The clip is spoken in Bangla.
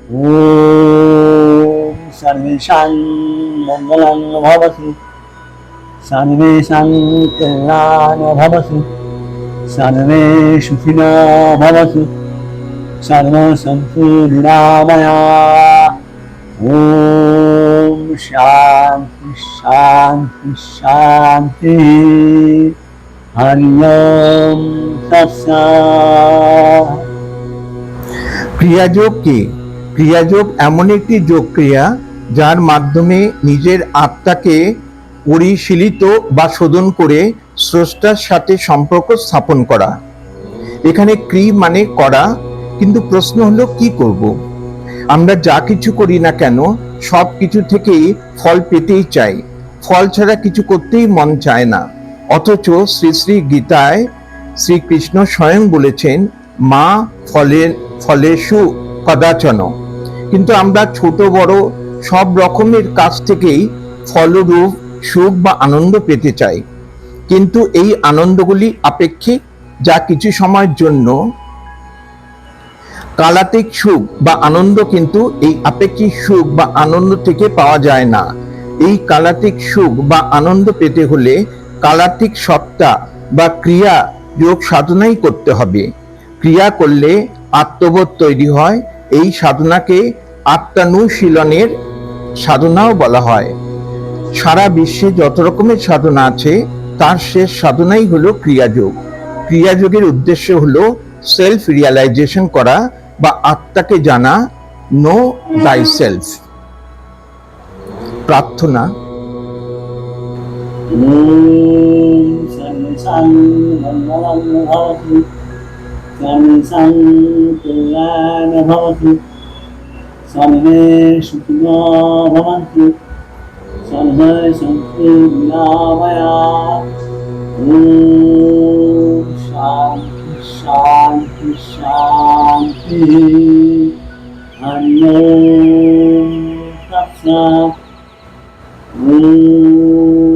ॐ सर्वेषां मङ्गलं भवतु, सर्वेषां कल्याणं भवतु, सर्वे सुखिनो भवतु, सर्वं सन्तु निरामया। ॐ शान्ति शान्ति शान्तिः। हरि ओम तत्सत्। ক্রিয়াযোগ কি? ক্রিয়াযোগ এমন একটি যোগ ক্রিয়া যার মাধ্যমে নিজের আত্মাকে পরিশীলিত বা শোধন করে স্রষ্টার সাথে সম্পর্ক স্থাপন করা। এখানে ক্রি মানে করা, কিন্তু প্রশ্ন হলো কি করব? আমরা যা কিছু করি না কেন সব কিছু থেকেই ফল পেতেই চাই, ফল ছাড়া কিছু করতেই মন চায় না। অথচ শ্রী শ্রী গীতায় শ্রীকৃষ্ণ স্বয়ং বলেছেন মা ফলেষু কদাচন। কিন্তু আমরা ছোট বড় সব রকমের কাজ থেকেই ফলরূপ সুখ বা আনন্দ পেতে চাই, কিন্তু এই আনন্দগুলি আপেক্ষিক, যা কিছু সময়ের জন্য। কালাতিক সুখ বা আনন্দ কিন্তু এই আপেক্ষিক সুখ বা আনন্দ থেকে পাওয়া যায় না। এই কালাতিক সুখ বা আনন্দ পেতে হলে কালাতিক সত্তা বা ক্রিয়া যোগ সাধনাই করতে হবে। ক্রিয়া করলে আত্মবোধ তৈরি হয়। এই সাধনাকে আত্মানুশীলনের সাধনাও বলা হয়। সারা বিশ্বে যত রকমের সাধনা আছে তার শেষ সাধনাই হলো ক্রিয়াযোগ। ক্রিয়াযোগের উদ্দেশ্য হলো সেলফ রিয়ালাইজেশন করা বা আত্মাকে জানা, নো দাই সেলফ। প্রার্থনা। ॐ सर्वेषां मङ्गलं भवतु, सर्वेषां कल्याणं भवतु, सर्वे सुखिनो भवन्तु, सर्वे सन्तु निरामया। ॐ शान्ति शान्ति शान्तिः। हरि ओम तत्सत्। ॐ